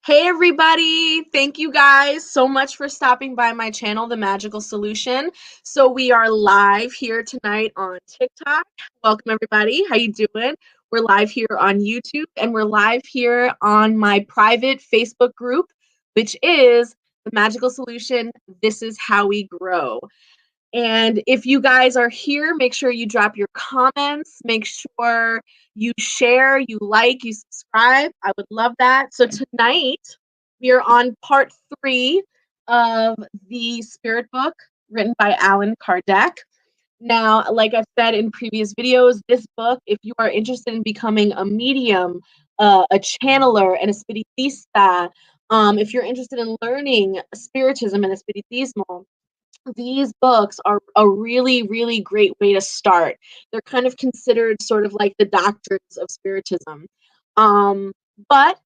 Hey everybody! Thank you guys so much for stopping by my channel, The Magical Solution. So we are live here tonight on TikTok. Welcome everybody. How you doing? We're live here on YouTube and we're live here on my private Facebook group, which is The Magical Solution. This is how we grow. And if you guys are here, make sure you drop your comments, make sure you share, you like, you subscribe. I would love that. So tonight we are on part 3 of the Spirit book written by Allan Kardec. Now, like I've said in previous videos, this book, if you are interested in becoming a medium, a channeler, and a spiritista, if you're interested in learning spiritism and the spiritismo, these books are a really, really great way to start. They're kind of considered sort of like the doctrines of spiritism. But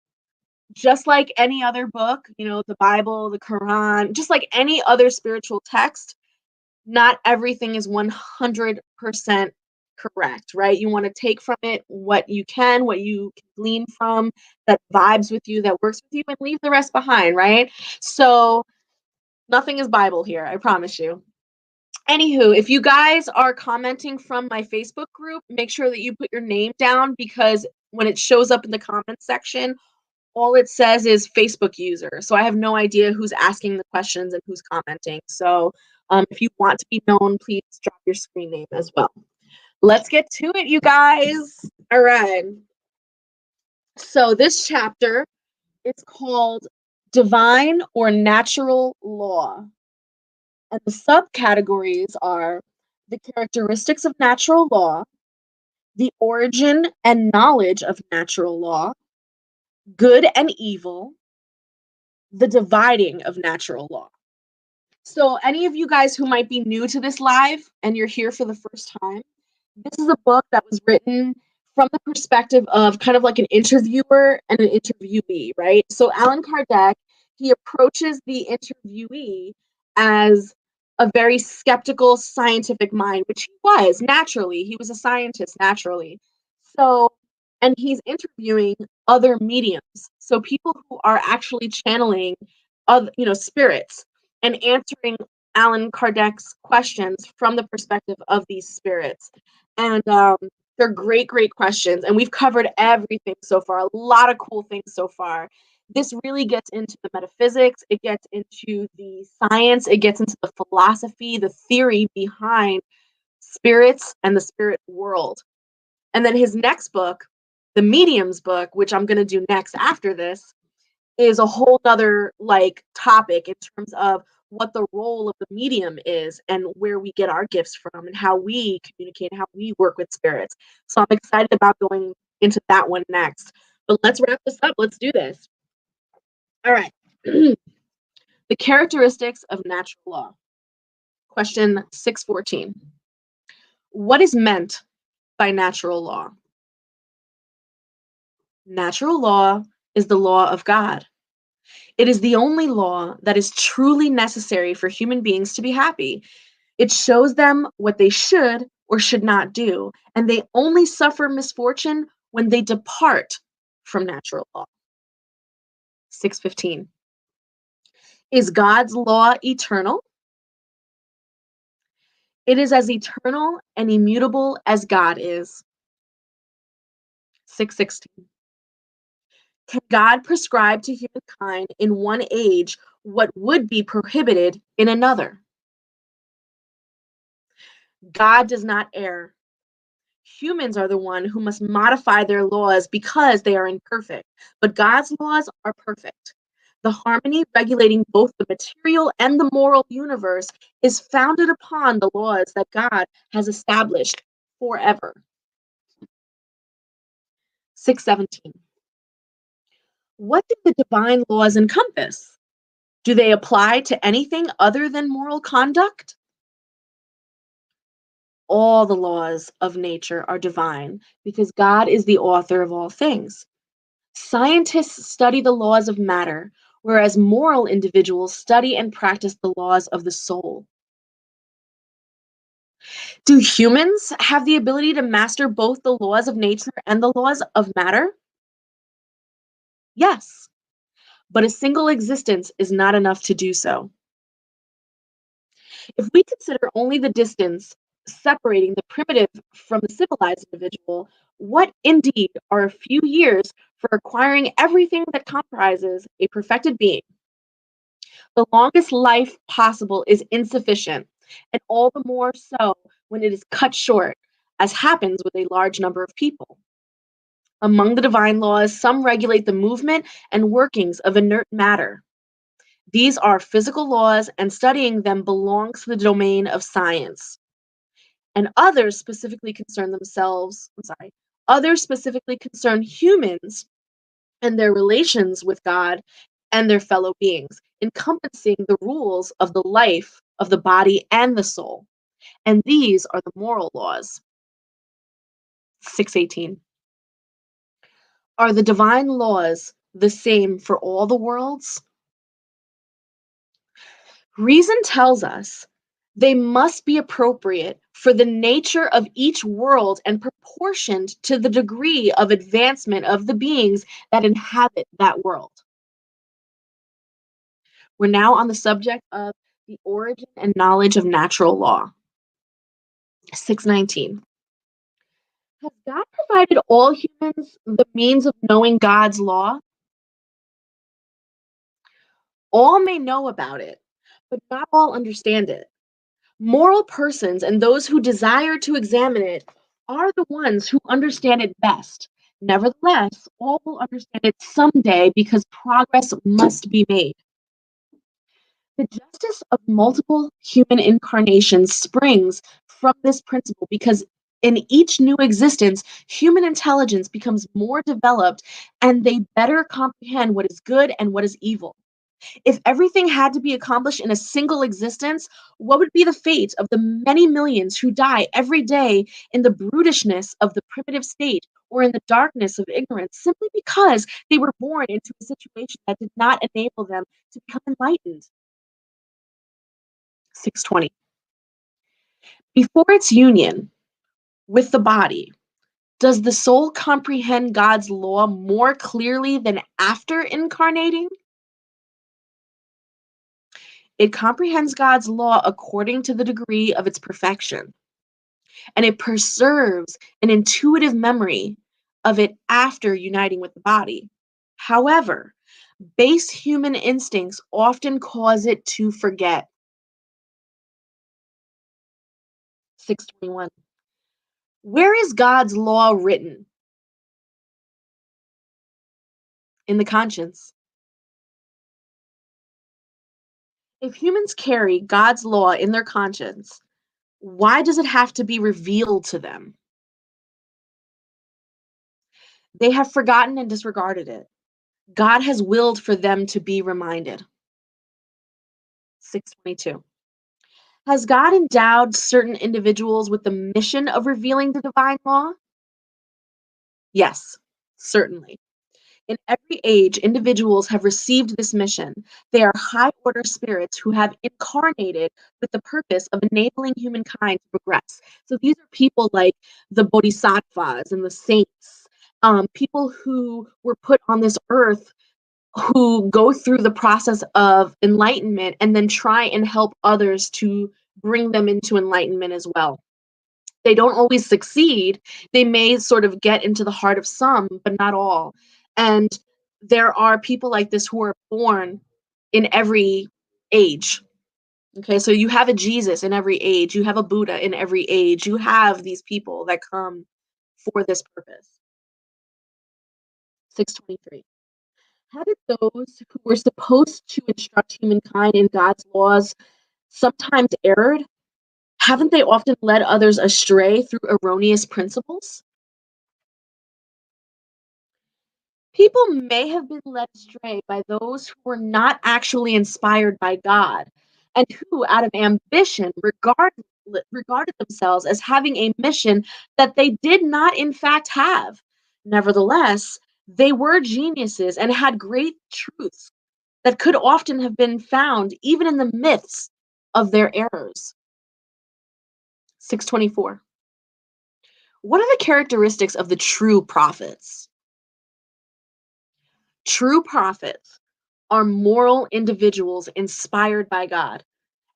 just like any other book, the Bible, the Quran, just like any other spiritual text, not everything is 100% correct, right? You want to take from it what you can glean from, that vibes with you, that works with you, and leave the rest behind, right? So nothing is Bible here, I promise you. Anywho, if you guys are commenting from my Facebook group, make sure that you put your name down, because when it shows up in the comments section, all it says is Facebook user. So I have no idea who's asking the questions and who's commenting. So if you want to be known, please drop your screen name as well. Let's get to it, you guys. All right. So this chapter is called Divine or Natural Law. And the subcategories are the characteristics of natural law, the origin and knowledge of natural law, good and evil, the dividing of natural law. So any of you guys who might be new to this live and you're here for the first time, this is a book that was written from the perspective of kind of like an interviewer and an interviewee, right? So Allan Kardec, he approaches the interviewee as a very skeptical scientific mind, which he was naturally. He was a scientist naturally. So, and he's interviewing other mediums. So people who are actually channeling other, spirits, and answering Allan Kardec's questions from the perspective of these spirits. And they're great, great questions. And we've covered everything so far, a lot of cool things so far. This really gets into the metaphysics, it gets into the science, it gets into the philosophy, the theory behind spirits and the spirit world. And then his next book, the medium's book, which I'm going to do next after this, is a whole other topic in terms of what the role of the medium is and where we get our gifts from and how we communicate and how we work with spirits. So I'm excited about going into that one next. But let's wrap this up. Let's do this. All right. The characteristics of natural law. Question 614. What is meant by natural law? Natural law is the law of God. It is the only law that is truly necessary for human beings to be happy. It shows them what they should or should not do, and they only suffer misfortune when they depart from natural law. 615. Is God's law eternal? It is as eternal and immutable as God is. 616. Can God prescribe to humankind in one age what would be prohibited in another? God does not err. Humans are the one who must modify their laws because they are imperfect, but God's laws are perfect. The harmony regulating both the material and the moral universe is founded upon the laws that God has established forever. 617. What do the divine laws encompass? Do they apply to anything other than moral conduct? All the laws of nature are divine because God is the author of all things. Scientists study the laws of matter, whereas moral individuals study and practice the laws of the soul. Do humans have the ability to master both the laws of nature and the laws of matter? Yes. but a single existence is not enough to do so. If we consider only the distance separating the primitive from the civilized individual, what indeed are a few years for acquiring everything that comprises a perfected being? The longest life possible is insufficient, and all the more so when it is cut short, as happens with a large number of people. Among the divine laws, some regulate the movement and workings of inert matter. These are physical laws, and studying them belongs to the domain of science. And others specifically concern humans and their relations with God and their fellow beings, encompassing the rules of the life of the body and the soul. And these are the moral laws. 618. Are the divine laws the same for all the worlds? Reason tells us they must be appropriate for the nature of each world and proportioned to the degree of advancement of the beings that inhabit that world. We're now on the subject of the origin and knowledge of natural law. 619. Has God provided all humans the means of knowing God's law? All may know about it, but not all understand it. Moral persons and those who desire to examine it are the ones who understand it best. Nevertheless, all will understand it someday because progress must be made. The justice of multiple human incarnations springs from this principle because in each new existence, human intelligence becomes more developed and they better comprehend what is good and what is evil. If everything had to be accomplished in a single existence, what would be the fate of the many millions who die every day in the brutishness of the primitive state or in the darkness of ignorance simply because they were born into a situation that did not enable them to become enlightened? 620. Before its union with the body, does the soul comprehend God's law more clearly than after incarnating? It comprehends God's law according to the degree of its perfection, and it preserves an intuitive memory of it after uniting with the body. However, base human instincts often cause it to forget. 621. Where is God's law written? In the conscience. If humans carry God's law in their conscience, why does it have to be revealed to them? They have forgotten and disregarded it. God has willed for them to be reminded. 622. Has God endowed certain individuals with the mission of revealing the divine law? Yes, certainly. In every age, individuals have received this mission. They are high order spirits who have incarnated with the purpose of enabling humankind to progress. So these are people like the bodhisattvas and the saints, people who were put on this earth who go through the process of enlightenment and then try and help others to bring them into enlightenment as well. They don't always succeed. They may sort of get into the heart of some, but not all. And there are people like this who are born in every age. Okay, so you have a Jesus in every age, you have a Buddha in every age, you have these people that come for this purpose. 623. How did those who were supposed to instruct humankind in God's laws sometimes erred? Haven't they often led others astray through erroneous principles? People may have been led astray by those who were not actually inspired by God and who, out of ambition, regarded themselves as having a mission that they did not, in fact, have. Nevertheless, they were geniuses and had great truths that could often have been found even in the midst of their errors. 624. What are the characteristics of the true prophets? True prophets are moral individuals inspired by God,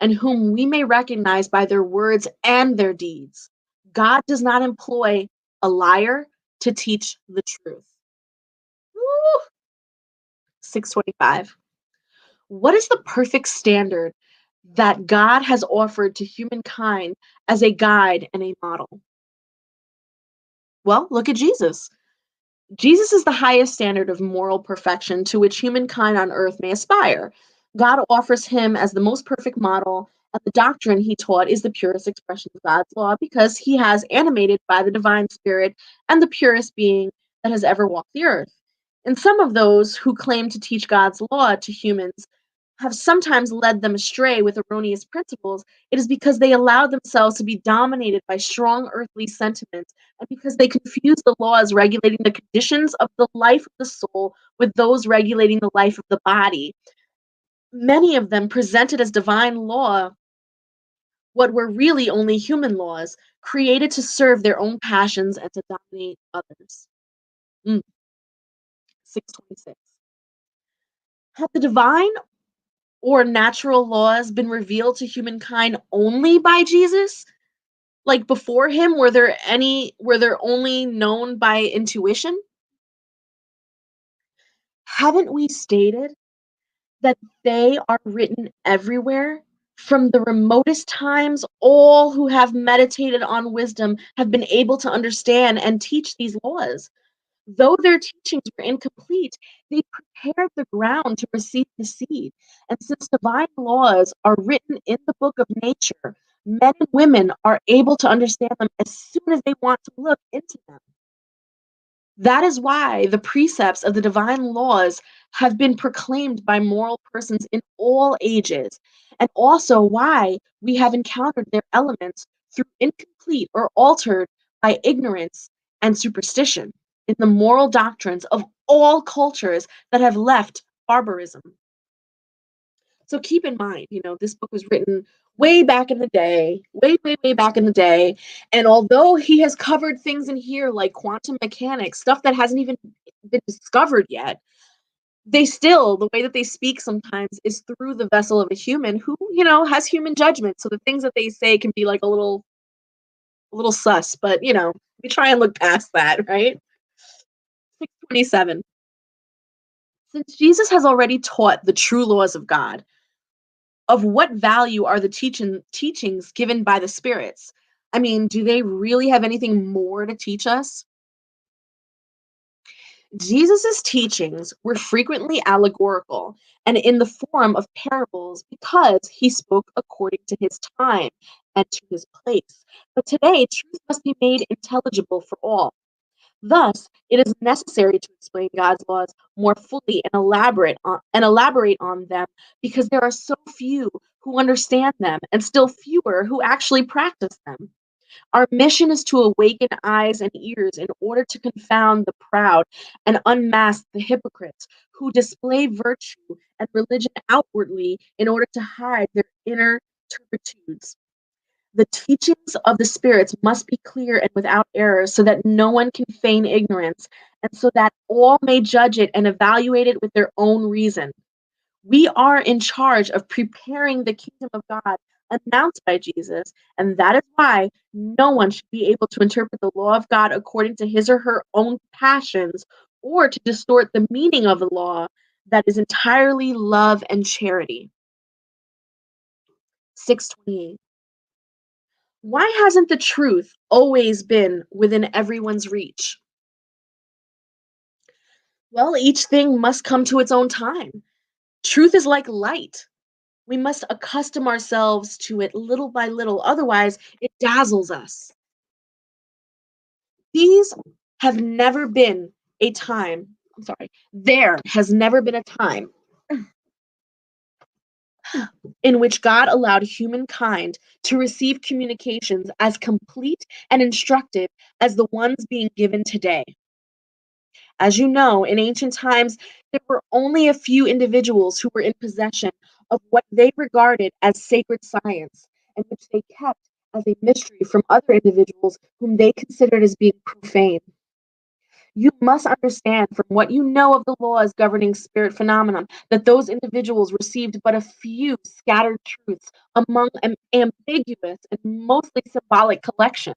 and whom we may recognize by their words and their deeds. God does not employ a liar to teach the truth. Woo! 625. What is the perfect standard that God has offered to humankind as a guide and a model? Well, look at Jesus. Jesus is the highest standard of moral perfection to which humankind on earth may aspire. God offers him as the most perfect model, and the doctrine he taught is the purest expression of God's law because he has animated by the divine spirit and the purest being that has ever walked the earth. And some of those who claim to teach God's law to humans have sometimes led them astray with erroneous principles. It is because they allow themselves to be dominated by strong earthly sentiments and because they confuse the laws regulating the conditions of the life of the soul with those regulating the life of the body. Many of them presented as divine law what were really only human laws, created to serve their own passions and to dominate others. 626. Have the divine or natural laws been revealed to humankind only by Jesus? Like before him, were there only known by intuition? Haven't we stated that they are written everywhere? From the remotest times, all who have meditated on wisdom have been able to understand and teach these laws. Though their teachings were incomplete, they prepared the ground to receive the seed. And since divine laws are written in the book of nature, men and women are able to understand them as soon as they want to look into them. That is why the precepts of the divine laws have been proclaimed by moral persons in all ages, and also why we have encountered their elements through incomplete or altered by ignorance and superstition in the moral doctrines of all cultures that have left barbarism. So keep in mind, this book was written way back in the day, way, way, way back in the day. And although he has covered things in here like quantum mechanics, stuff that hasn't even been discovered yet, the way that they speak sometimes is through the vessel of a human who, has human judgment. So the things that they say can be like a little sus, but, we try and look past that, right? 627. Since Jesus has already taught the true laws of God, of what value are the teachings given by the spirits? I mean, do they really have anything more to teach us? Jesus's teachings were frequently allegorical and in the form of parables because he spoke according to his time and to his place. But today, truth must be made intelligible for all. Thus, it is necessary to explain God's laws more fully and elaborate on them because there are so few who understand them and still fewer who actually practice them. Our mission is to awaken eyes and ears in order to confound the proud and unmask the hypocrites who display virtue and religion outwardly in order to hide their inner turpitudes. The teachings of the spirits must be clear and without error so that no one can feign ignorance and so that all may judge it and evaluate it with their own reason. We are in charge of preparing the kingdom of God announced by Jesus, and that is why no one should be able to interpret the law of God according to his or her own passions or to distort the meaning of the law that is entirely love and charity. 628. Why hasn't the truth always been within everyone's reach? Well, each thing must come to its own time. Truth is like light. We must accustom ourselves to it little by little, otherwise, it dazzles us. These have never been a time, I'm sorry, there has never been a time in which God allowed humankind to receive communications as complete and instructive as the ones being given today. As you know, in ancient times, there were only a few individuals who were in possession of what they regarded as sacred science, and which they kept as a mystery from other individuals whom they considered as being profane. You must understand from what you know of the laws governing spirit phenomenon that those individuals received but a few scattered truths among an ambiguous and mostly symbolic collection.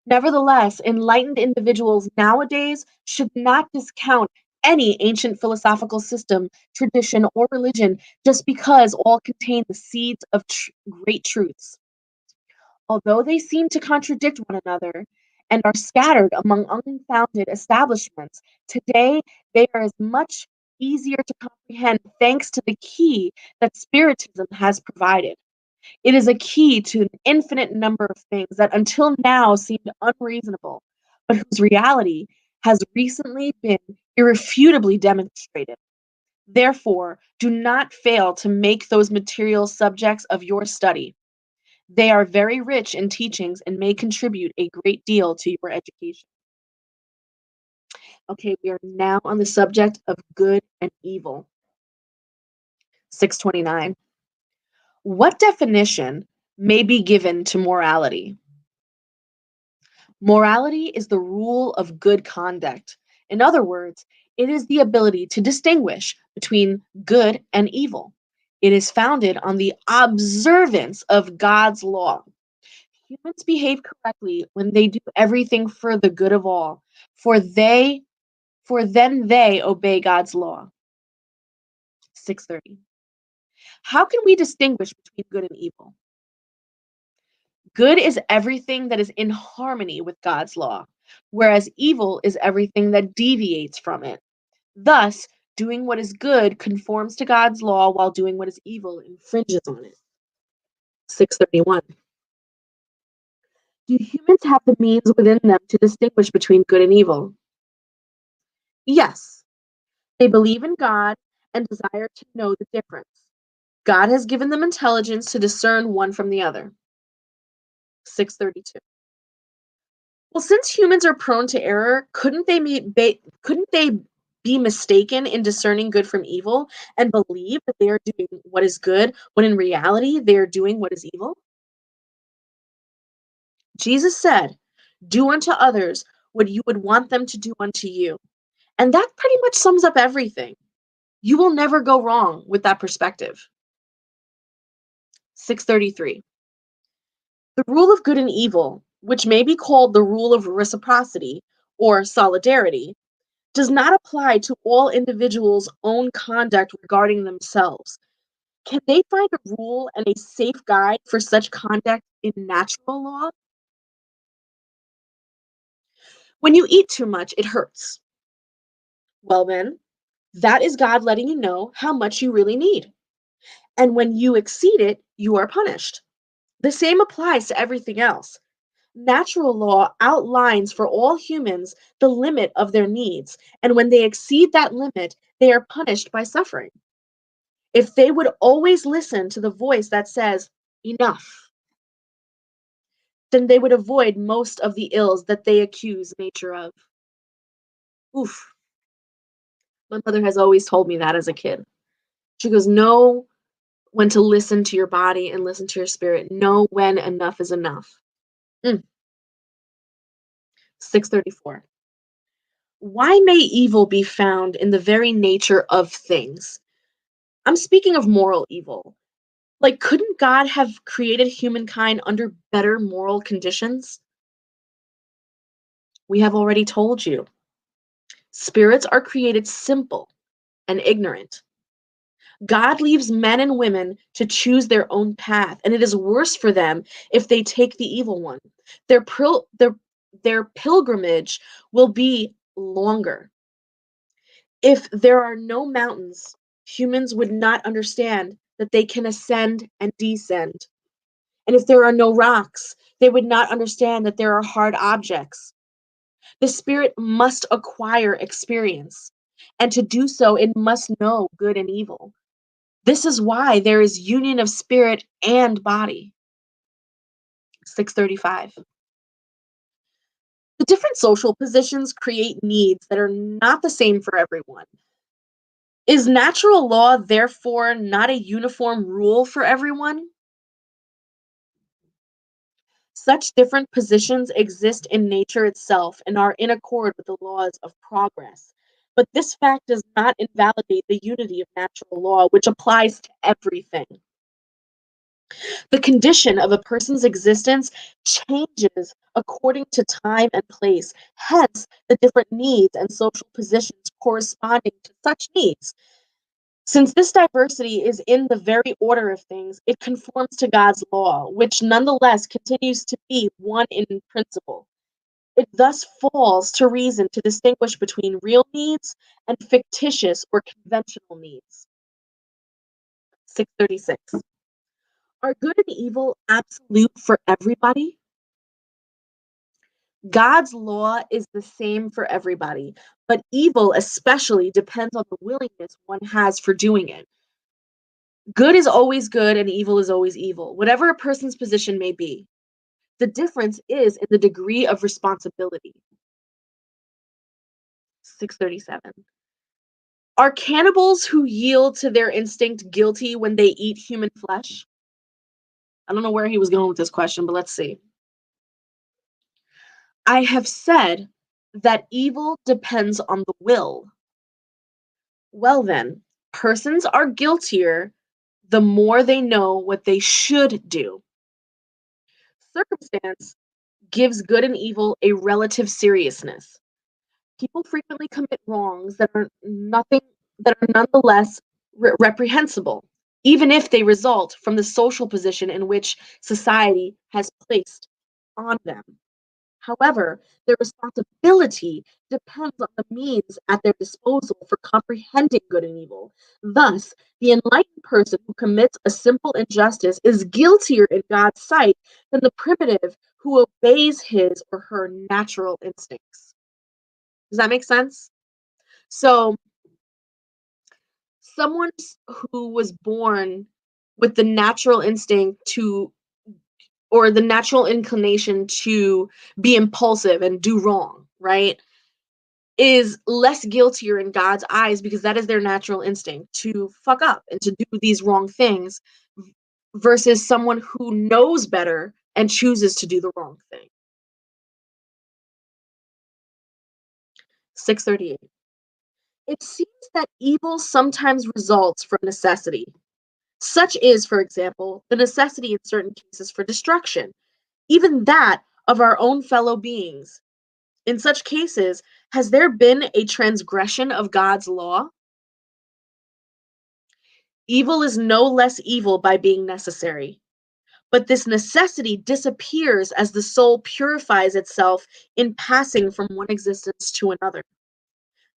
Nevertheless, enlightened individuals nowadays should not discount any ancient philosophical system, tradition, or religion just because all contain the seeds of great truths. Although they seem to contradict one another and are scattered among unfounded establishments, today they are as much easier to comprehend thanks to the key that Spiritism has provided. It is a key to an infinite number of things that until now seemed unreasonable, but whose reality has recently been irrefutably demonstrated. Therefore, do not fail to make those material subjects of your study. They are very rich in teachings and may contribute a great deal to your education. Okay, we are now on the subject of good and evil. 629. What definition may be given to morality? Morality is the rule of good conduct. In other words, it is the ability to distinguish between good and evil. It is founded on the observance of God's law. Humans behave correctly when they do everything for the good of all, for then they obey God's law. 630. How can we distinguish between good and evil? Good is everything that is in harmony with God's law, whereas evil is everything that deviates from it. Thus, doing what is good conforms to God's law, while doing what is evil infringes on it. 631. Do humans have the means within them to distinguish between good and evil? Yes. They believe in God and desire to know the difference. God has given them intelligence to discern one from the other. 632. Well, since humans are prone to error, couldn't they be mistaken in discerning good from evil and believe that they are doing what is good when in reality they are doing what is evil? Jesus said, "Do unto others what you would want them to do unto you." And that pretty much sums up everything. You will never go wrong with that perspective. 633. The rule of good and evil, which may be called the rule of reciprocity or solidarity, does not apply to all individuals' own conduct regarding themselves. Can they find a rule and a safe guide for such conduct in natural law? When you eat too much, it hurts. Well, then, that is God letting you know how much you really need. And when you exceed it, you are punished. The same applies to everything else. Natural law outlines for all humans the limit of their needs, and when they exceed that limit, they are punished by suffering. If they would always listen to the voice that says, enough, then they would avoid most of the ills that they accuse nature of. Oof. My mother has always told me that as a kid. She goes, know when to listen to your body and listen to your spirit. Know when enough is enough. 634. Why may evil be found in the very nature of things? I'm speaking of moral evil. Like, couldn't God have created humankind under better moral conditions? We have already told you. Spirits are created simple and ignorant. God leaves men and women to choose their own path, and it is worse for them if they take the evil one. Their, their pilgrimage will be longer. If there are no mountains, humans would not understand that they can ascend and descend. And if there are no rocks, they would not understand that there are hard objects. The spirit must acquire experience, and to do so, it must know good and evil. This is why there is union of spirit and body. 635. The different social positions create needs that are not the same for everyone. Is natural law therefore not a uniform rule for everyone? Such different positions exist in nature itself and are in accord with the laws of progress. But this fact does not invalidate the unity of natural law, which applies to everything. The condition of a person's existence changes according to time and place, hence, the different needs and social positions corresponding to such needs. Since this diversity is in the very order of things, it conforms to God's law, which nonetheless continues to be one in principle. It thus falls to reason to distinguish between real needs and fictitious or conventional needs. 636. Are good and evil absolute for everybody? God's law is the same for everybody, but evil especially depends on the willingness one has for doing it. Good is always good and evil is always evil, whatever a person's position may be. The difference is in the degree of responsibility. 637. Are cannibals who yield to their instinct guilty when they eat human flesh? I don't know where he was going with this question, but let's see. I have said that evil depends on the will. Well, then, persons are guiltier the more they know what they should do. Circumstance gives good and evil a relative seriousness. People frequently commit wrongs that are nonetheless reprehensible, even if they result from the social position in which society has placed on them. However, their responsibility depends on the means at their disposal for comprehending good and evil. Thus, the enlightened person who commits a simple injustice is guiltier in God's sight than the primitive who obeys his or her natural instincts. Does that make sense? So, someone who was born with the natural instinct to, or the natural inclination to be impulsive and do wrong, right, is less guiltier in God's eyes because that is their natural instinct to fuck up and to do these wrong things versus someone who knows better and chooses to do the wrong thing. 638. It seems that evil sometimes results from necessity. Such is, for example, the necessity in certain cases for destruction, even that of our own fellow beings. In such cases, has there been a transgression of God's law? Evil is no less evil by being necessary, but this necessity disappears as the soul purifies itself in passing from one existence to another.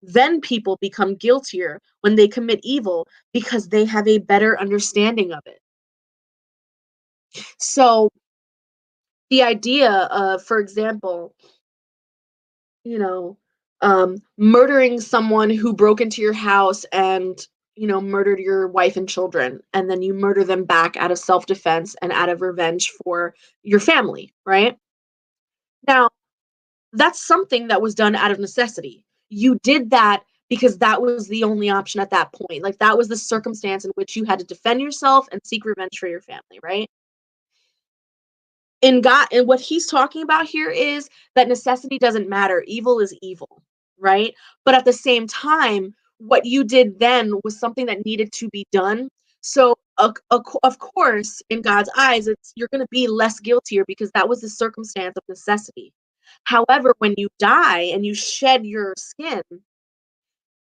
Then people become guiltier when they commit evil because they have a better understanding of it. So, the idea of, for example, you know, murdering someone who broke into your house and, murdered your wife and children, and then you murder them back out of self-defense and out of revenge for your family, right? Now, that's something that was done out of necessity. You did that because that was the only option at that point. Like, that was the circumstance in which you had to defend yourself and seek revenge for your family, right? In God, and what he's talking about here is that necessity doesn't matter. Evil is evil, right? But at the same time, what you did then was something that needed to be done. So, of course, in God's eyes, you're going to be less guiltier because that was the circumstance of necessity. However, when you die and you shed your skin,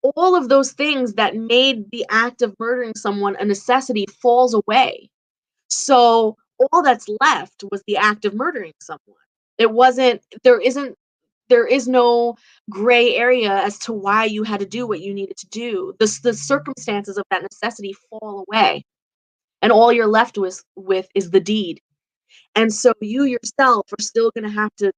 all of those things that made the act of murdering someone a necessity falls away. So all that's left was the act of murdering someone. It wasn't there is no gray area as to why you had to do what you needed to do. The circumstances of that necessity fall away, and all you're left with is the deed. And so you yourself are still going to have to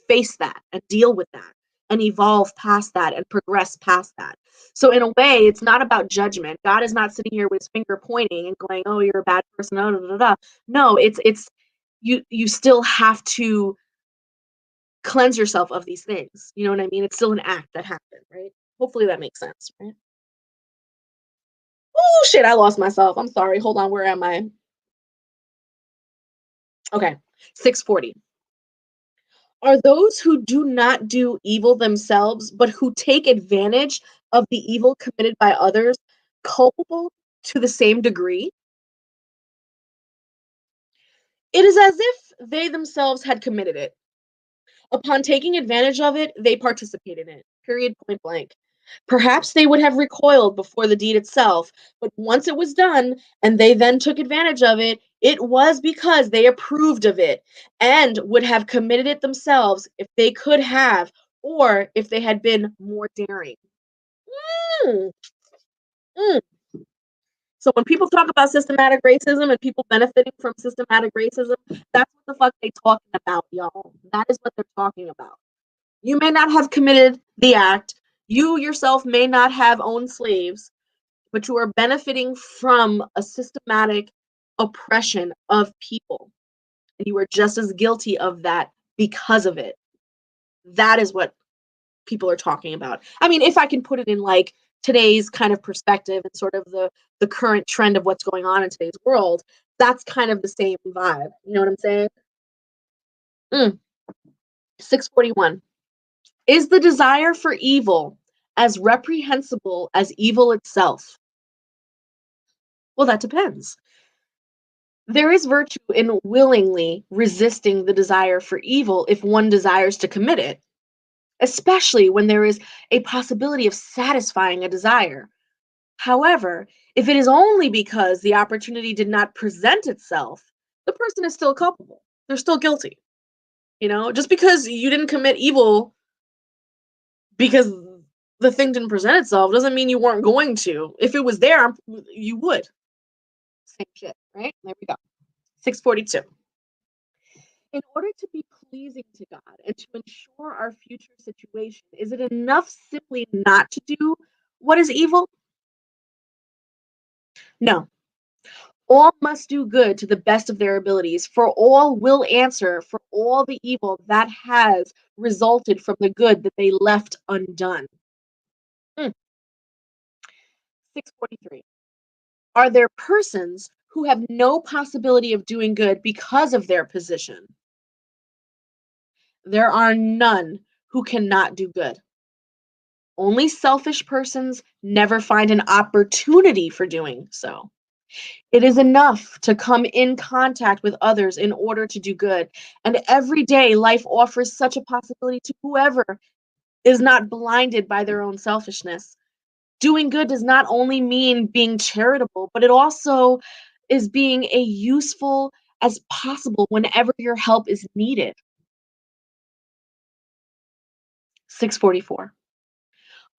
face that and deal with that and evolve past that and progress past that. So in a way, it's not about judgment. God is not sitting here with his finger pointing and going, "Oh, you're a bad person." Oh, da, da, da. No, it's you still have to cleanse yourself of these things. You know what I mean? It's still an act that happened, right? Hopefully that makes sense, right? Oh shit, I lost myself. I'm sorry. Hold on, where am I? Okay. 640. Are those who do not do evil themselves, but who take advantage of the evil committed by others, culpable to the same degree? It is as if they themselves had committed it. Upon taking advantage of it, they participated in it. Period, point blank. Perhaps they would have recoiled before the deed itself, but once it was done and they then took advantage of it, it was because they approved of it and would have committed it themselves if they could have, or if they had been more daring. Mm, mm. So when people talk about systematic racism and people benefiting from systematic racism, that's what the fuck they talking about, y'all. That is what they're talking about. You may not have committed the act. You yourself may not have owned slaves, but you are benefiting from a systematic oppression of people. And you are just as guilty of that because of it. That is what people are talking about. I mean, if I can put it in like today's kind of perspective and sort of the current trend of what's going on in today's world, that's kind of the same vibe. You know what I'm saying? 641. Is the desire for evil as reprehensible as evil itself? Well, that depends. There is virtue in willingly resisting the desire for evil if one desires to commit it, especially when there is a possibility of satisfying a desire. However, if it is only because the opportunity did not present itself, the person is still culpable. They're still guilty. You know, just because you didn't commit evil because the thing didn't present itself doesn't mean you weren't going to. If it was there, you would. Same shit, right? There we go. 642. In order to be pleasing to God and to ensure our future situation, is it enough simply not to do what is evil? No. All must do good to the best of their abilities, for all will answer for all the evil that has resulted from the good that they left undone. 643. Are there persons who have no possibility of doing good because of their position? There are none who cannot do good. Only selfish persons never find an opportunity for doing so. It is enough to come in contact with others in order to do good. And every day, life offers such a possibility to whoever is not blinded by their own selfishness. Doing good does not only mean being charitable, but it also is being a useful as possible whenever your help is needed. 644.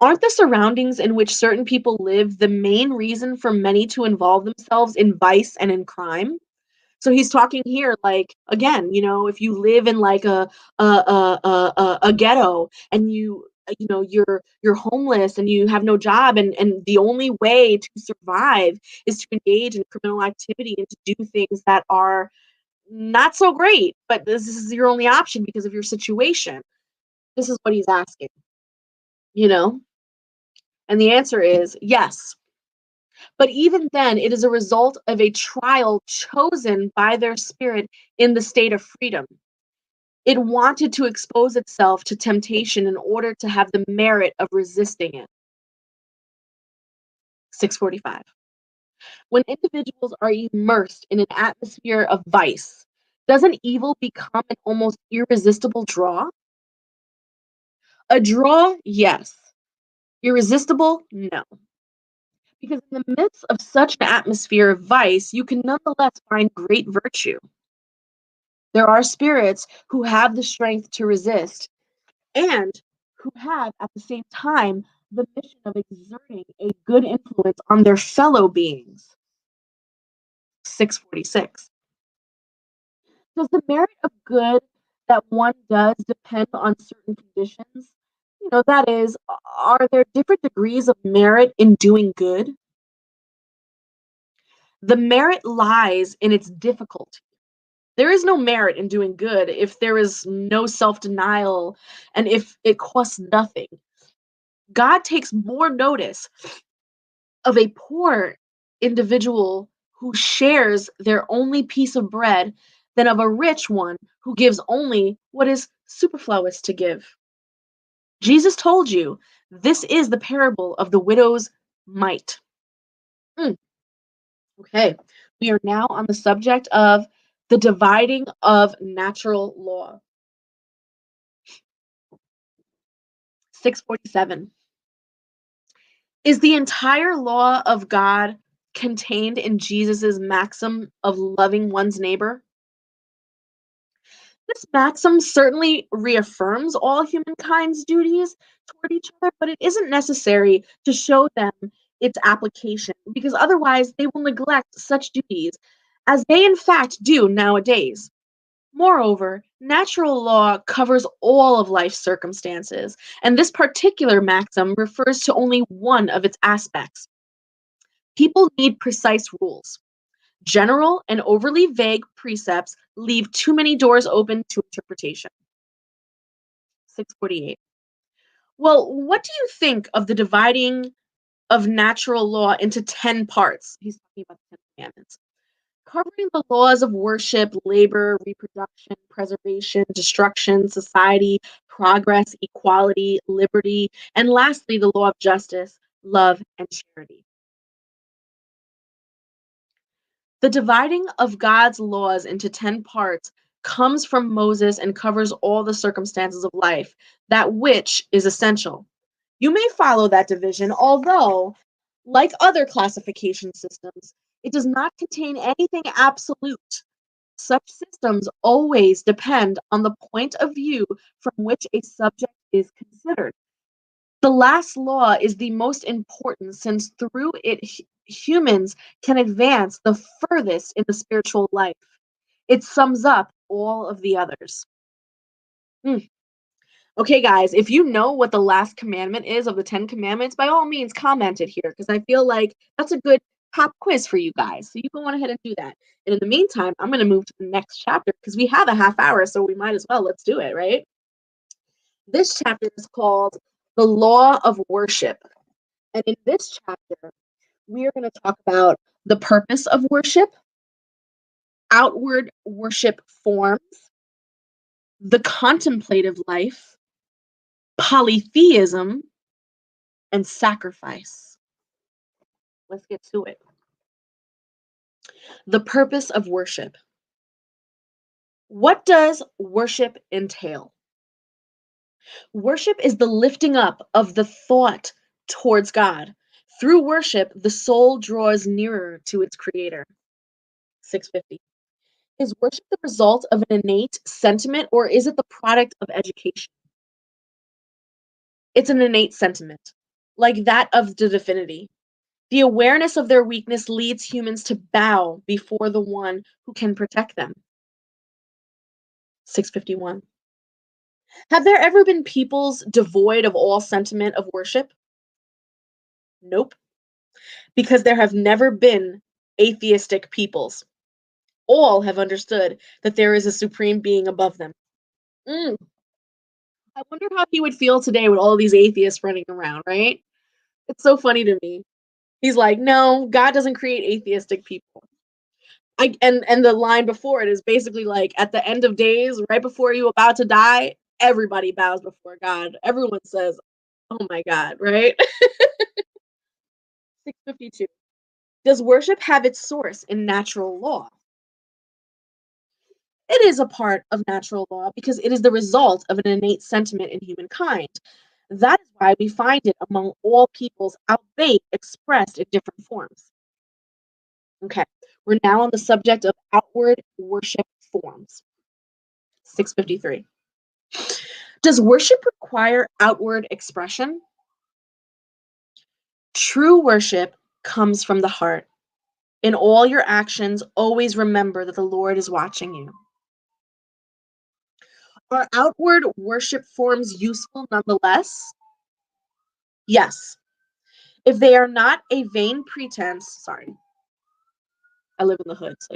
Aren't the surroundings in which certain people live the main reason for many to involve themselves in vice and in crime? So he's talking here, like again, you know, if you live in like a ghetto and you know you're homeless and you have no job and the only way to survive is to engage in criminal activity and to do things that are not so great, but this is your only option because of your situation. This is what he's asking, you know? And the answer is yes. But even then, it is a result of a trial chosen by their spirit in the state of freedom. It wanted to expose itself to temptation in order to have the merit of resisting it. 645. When individuals are immersed in an atmosphere of vice, doesn't evil become an almost irresistible draw? A draw, yes. Irresistible, no. Because in the midst of such an atmosphere of vice, you can nonetheless find great virtue. There are spirits who have the strength to resist and who have, at the same time, the mission of exerting a good influence on their fellow beings. 646. Does the merit of good that one does depend on certain conditions? You know, that is, are there different degrees of merit in doing good? The merit lies in its difficulty. There is no merit in doing good if there is no self denial and if it costs nothing. God takes more notice of a poor individual who shares their only piece of bread than of a rich one who gives only what is superfluous to give. Jesus told you this is the parable of the widow's mite. Mm, okay, we are now on the subject of the dividing of natural law. 647. Is the entire law of God contained in Jesus' maxim of loving one's neighbor? This maxim certainly reaffirms all humankind's duties toward each other, but it isn't necessary to show them its application, because otherwise they will neglect such duties, as they in fact do nowadays. Moreover, natural law covers all of life's circumstances, and this particular maxim refers to only one of its aspects. People need precise rules. General and overly vague precepts leave too many doors open to interpretation. 648. Well, what do you think of the dividing of natural law into 10 parts? He's talking about the 10 commandments. Covering the laws of worship, labor, reproduction, preservation, destruction, society, progress, equality, liberty, and lastly, the law of justice, love, and charity. The dividing of God's laws into 10 parts comes from Moses and covers all the circumstances of life, that which is essential. You may follow that division, although, like other classification systems, it does not contain anything absolute. Such systems always depend on the point of view from which a subject is considered. The last law is the most important since through it humans can advance the furthest in the spiritual life. It sums up all of the others. Mm. Okay, guys, if you know what the last commandment is of the 10 commandments, by all means comment it here because I feel like that's a good pop quiz for you guys. So you go on ahead and do that. And in the meantime, I'm going to move to the next chapter because we have a half hour, so we might as well. Let's do it, right? This chapter is called The Law of Worship. And in this chapter, we are going to talk about the purpose of worship, outward worship forms, the contemplative life, polytheism, and sacrifice. Let's get to it. The purpose of worship. What does worship entail? Worship is the lifting up of the thought towards God. Through worship, the soul draws nearer to its creator. 650. Is worship the result of an innate sentiment or is it the product of education? It's an innate sentiment, like that of the divinity. The awareness of their weakness leads humans to bow before the one who can protect them. 651. Have there ever been peoples devoid of all sentiment of worship? Nope, because there have never been atheistic peoples. All have understood that there is a supreme being above them. Mm. I wonder how he would feel today with all these atheists running around, right? It's so funny to me. He's like, no, God doesn't create atheistic people. And the line before it is basically like at the end of days, right before you about to die, everybody bows before God. Everyone says, "Oh my God," right? 652. Does worship have its source in natural law? It is a part of natural law because it is the result of an innate sentiment in humankind. That is why we find it among all peoples, albeit expressed in different forms. Okay, we're now on the subject of outward worship forms. 653. Does worship require outward expression? True worship comes from the heart. In all your actions, always remember that the Lord is watching you. Are outward worship forms useful nonetheless? Yes. If they are not a vain pretense, sorry, I live in the hood, so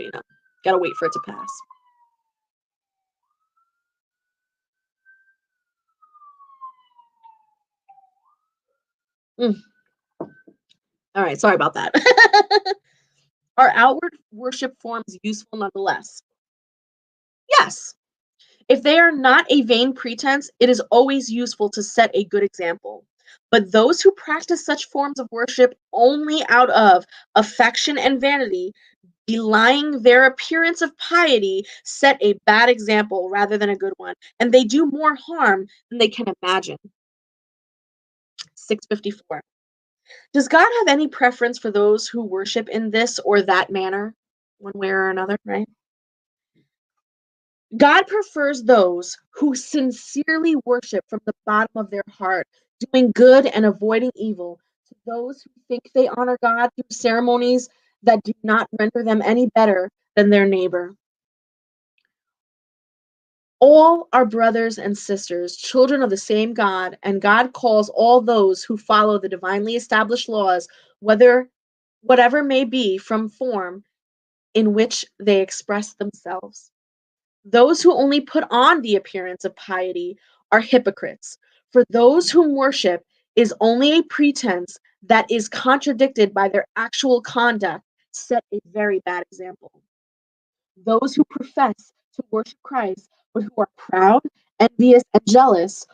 gotta wait for it to pass. Mm. All right, sorry about that. Are outward worship forms useful nonetheless? Yes. If they are not a vain pretense, it is always useful to set a good example. But those who practice such forms of worship only out of affection and vanity, belying their appearance of piety, set a bad example rather than a good one, and they do more harm than they can imagine. 654. Does God have any preference for those who worship in this or that manner, one way or another, right? God prefers those who sincerely worship from the bottom of their heart, doing good and avoiding evil, to those who think they honor God through ceremonies that do not render them any better than their neighbor. All are brothers and sisters, children of the same God, and God calls all those who follow the divinely established laws, whether whatever may be from form in which they express themselves. Those who only put on the appearance of piety are hypocrites, for those whom worship is only a pretense that is contradicted by their actual conduct, set a very bad example. Those who profess to worship Christ, but who are proud, envious, and jealous,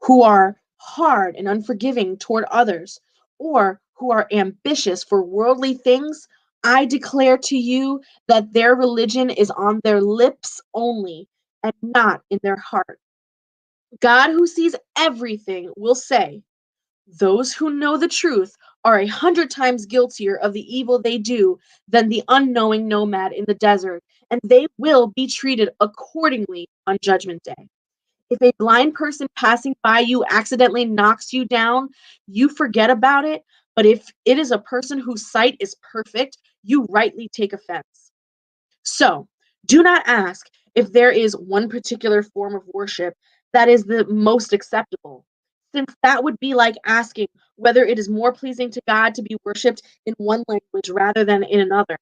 who are hard and unforgiving toward others, or who are ambitious for worldly things, I declare to you that their religion is on their lips only and not in their heart. God, who sees everything, will say, those who know the truth are 100 times guiltier of the evil they do than the unknowing nomad in the desert, and they will be treated accordingly on Judgment Day. If a blind person passing by you accidentally knocks you down, you forget about it, but if it is a person whose sight is perfect, you rightly take offense. So, do not ask if there is one particular form of worship that is the most acceptable, since that would be like asking whether it is more pleasing to God to be worshipped in one language rather than in another.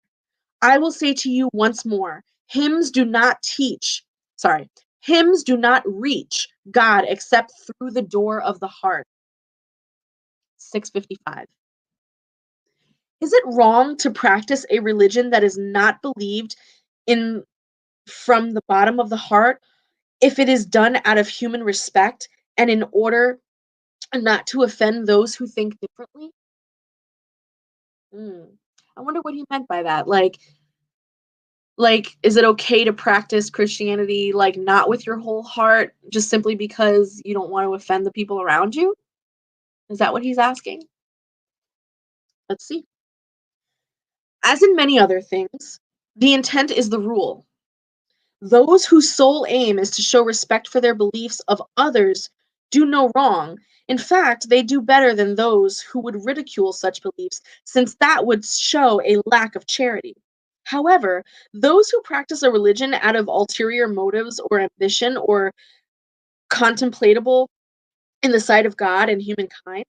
I will say to you once more, sorry, hymns do not reach God except through the door of the heart. 655. Is it wrong to practice a religion that is not believed in from the bottom of the heart if it is done out of human respect and in order not to offend those who think differently? Mm. I wonder what he meant by that. Like, is it okay to practice Christianity like not with your whole heart, just simply because you don't want to offend the people around you? Is that what he's asking? Let's see. As in many other things, the intent is the rule. Those whose sole aim is to show respect for their beliefs of others do no wrong. In fact, they do better than those who would ridicule such beliefs, since that would show a lack of charity. However, those who practice a religion out of ulterior motives or ambition or contemplatable in the sight of God and humankind,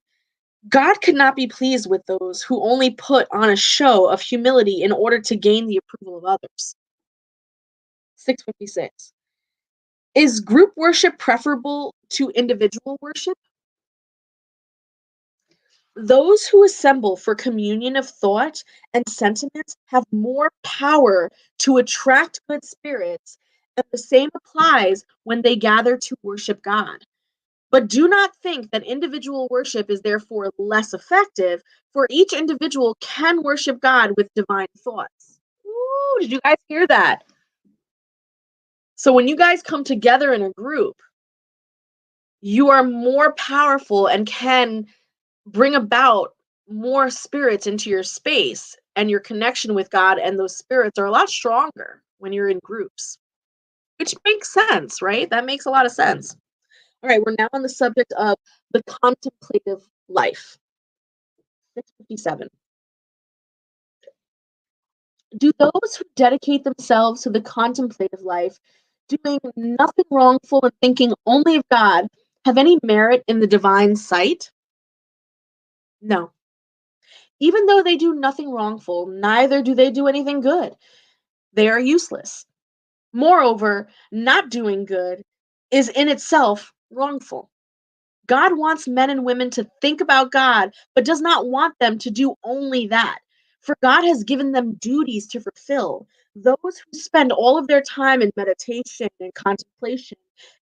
God could not be pleased with those who only put on a show of humility in order to gain the approval of others. 656. Is group worship preferable to individual worship? Those who assemble for communion of thought and sentiments have more power to attract good spirits, and the same applies when they gather to worship God. But do not think that individual worship is therefore less effective, for each individual can worship God with divine thoughts. Ooh, did you guys hear that? So when you guys come together in a group, you are more powerful and can bring about more spirits into your space, and your connection with God and those spirits are a lot stronger when you're in groups, which makes sense, right? That makes a lot of sense. All right, we're now on the subject of the contemplative life. 657. Do those who dedicate themselves to the contemplative life, doing nothing wrongful and thinking only of God, have any merit in the divine sight? No. Even though they do nothing wrongful, neither do they do anything good. They are useless. Moreover, not doing good is in itself wrongful. God wants men and women to think about God, but does not want them to do only that. for God has given them duties to fulfill. Those who spend all of their time in meditation and contemplation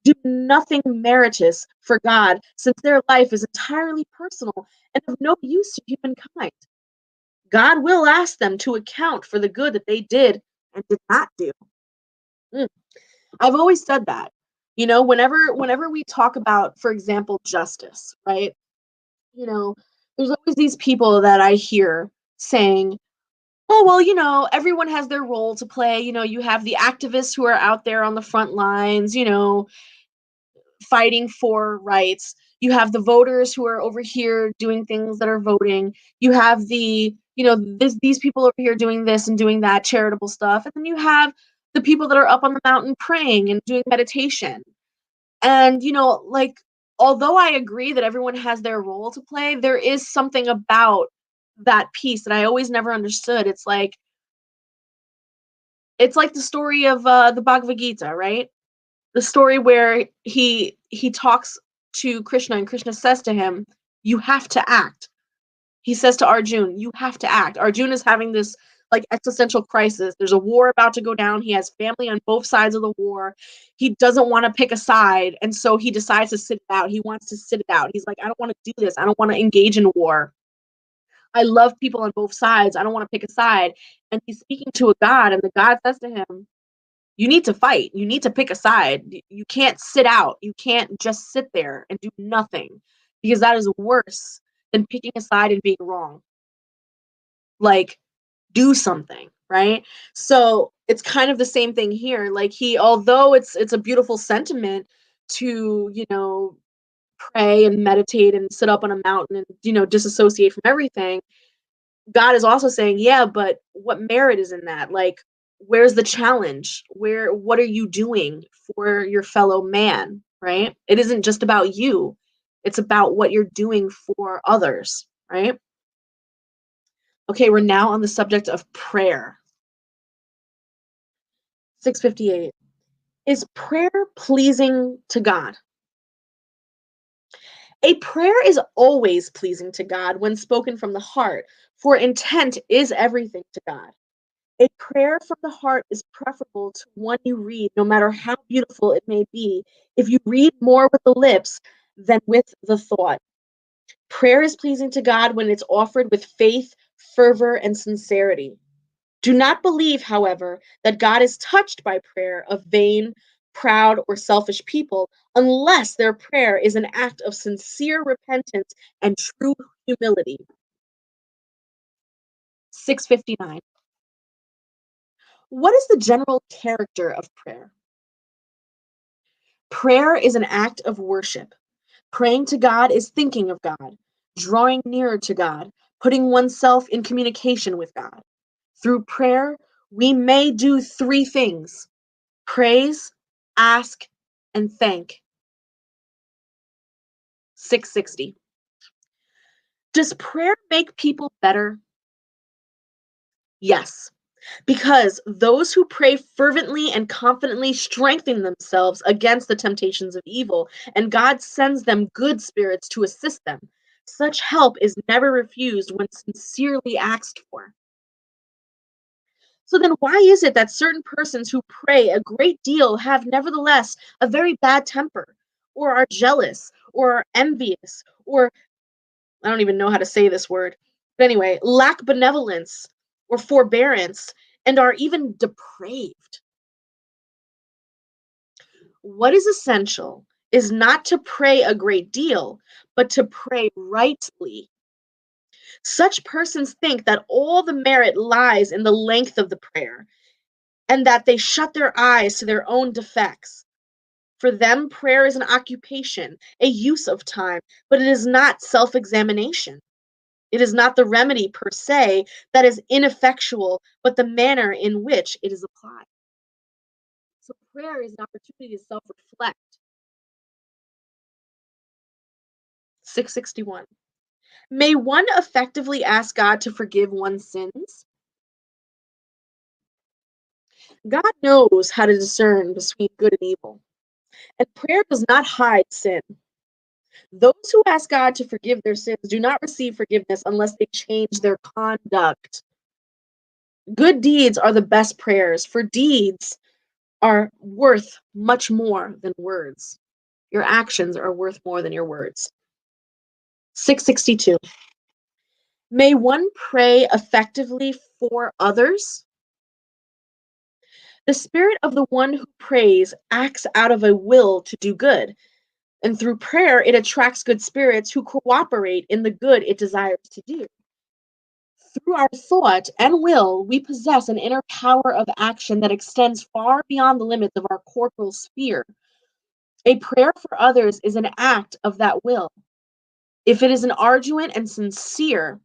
do nothing meritorious for God, since their life is entirely personal and of no use to humankind. God will ask them to account for the good that they did and did not do. Mm. I've always said that. Whenever we talk about, for example, justice, right? You know, there's always these people that I hear saying, "Oh, well, everyone has their role to play. You have the activists who are out there on the front lines, fighting for rights. You have the voters who are over here doing things that are voting. You have these people over here doing this and doing that charitable stuff. And then you have the people that are up on the mountain praying and doing meditation." And, like, although I agree that everyone has their role to play, there is something about that piece that I always never understood. It's like the story of the Bhagavad-Gita, right? The story where he talks to Krishna and Krishna says to him, "You have to act." He says to Arjun, "You have to act." Arjun is having this like existential crisis. There's a war about to go down. He has family on both sides of the war. He doesn't want to pick a side, and so he decides to sit it out. He wants to sit it out. He's like, "I don't want to do this. I don't want to engage in war. I love people on both sides. I don't want to pick a side." And he's speaking to a god, and the god says to him, "You need to fight. You need to pick a side. You can't sit out. You can't just sit there and do nothing, because that is worse than picking a side and being wrong. Like, do something," right? So it's kind of the same thing here. Like, although it's a beautiful sentiment to, pray and meditate and sit up on a mountain and, disassociate from everything, God is also saying, yeah, but what merit is in that? Like, where's the challenge? What are you doing for your fellow man, right? It isn't just about you. It's about what you're doing for others, right? Okay, we're now on the subject of prayer. 658. Is prayer pleasing to God? A prayer is always pleasing to God when spoken from the heart, for intent is everything to God. A prayer from the heart is preferable to one you read, no matter how beautiful it may be, if you read more with the lips than with the thought. Prayer is pleasing to God when it's offered with faith, fervor, and sincerity. Do not believe, however, that God is touched by prayer of vain, proud, or selfish people unless their prayer is an act of sincere repentance and true humility. 659. What is the general character of prayer? Prayer is an act of worship. Praying to God is thinking of God, drawing nearer to God, putting oneself in communication with God. Through prayer, we may do three things: praise, ask, and thank. 660. Does prayer make people better? Yes, because those who pray fervently and confidently strengthen themselves against the temptations of evil, and God sends them good spirits to assist them. Such help is never refused when sincerely asked for. So then, why is it that certain persons who pray a great deal have nevertheless a very bad temper, or are jealous, or are envious, or I don't even know how to say this word, but anyway, lack benevolence or forbearance, and are even depraved? What is essential is not to pray a great deal, but to pray rightly. Such persons think that all the merit lies in the length of the prayer, and that they shut their eyes to their own defects. For them, prayer is an occupation, a use of time, but it is not self examination. It is not the remedy per se that is ineffectual, but the manner in which it is applied. So, prayer is an opportunity to self reflect. 661. May one effectively ask God to forgive one's sins? God knows how to discern between good and evil, and prayer does not hide sin. Those who ask God to forgive their sins do not receive forgiveness unless they change their conduct. Good deeds are the best prayers, for deeds are worth much more than words. Your actions are worth more than your words. 662. May one pray effectively for others? The spirit of the one who prays acts out of a will to do good, and through prayer it attracts good spirits who cooperate in the good it desires to do. Through our thought and will, we possess an inner power of action that extends far beyond the limits of our corporal sphere. A prayer for others is an act of that will. If it is an arduous and sincere,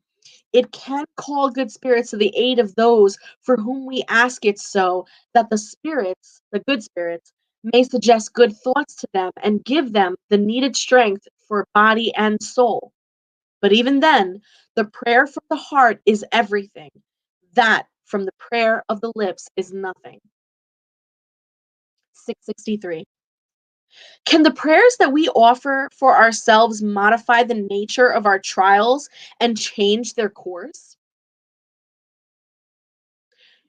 it can call good spirits to the aid of those for whom we ask it, so that the good spirits, may suggest good thoughts to them and give them the needed strength for body and soul. But even then, the prayer from the heart is everything. That from the prayer of the lips is nothing. 663. Can the prayers that we offer for ourselves modify the nature of our trials and change their course?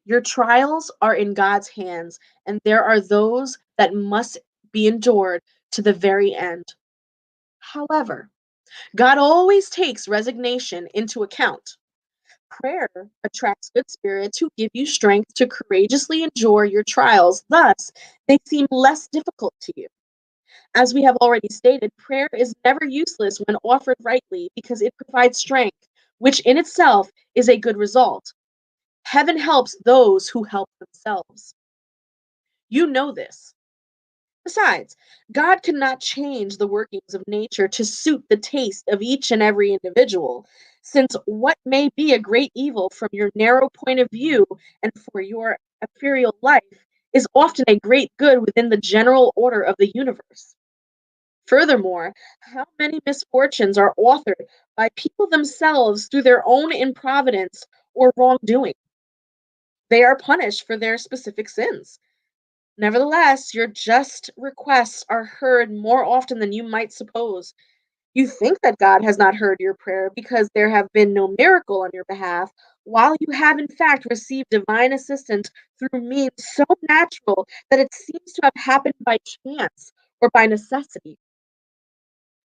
Your trials are in God's hands, and there are those that must be endured to the very end. However, God always takes resignation into account. Prayer attracts good spirits who give you strength to courageously endure your trials. Thus, they seem less difficult to you. As we have already stated, prayer is never useless when offered rightly because it provides strength, which in itself is a good result. Heaven helps those who help themselves. You know this. Besides, God cannot change the workings of nature to suit the taste of each and every individual, since what may be a great evil from your narrow point of view and for your ethereal life is often a great good within the general order of the universe. Furthermore, how many misfortunes are authored by people themselves through their own improvidence or wrongdoing? They are punished for their specific sins. Nevertheless, your just requests are heard more often than you might suppose. You think that God has not heard your prayer because there have been no miracle on your behalf, while you have in fact received divine assistance through means so natural that it seems to have happened by chance or by necessity.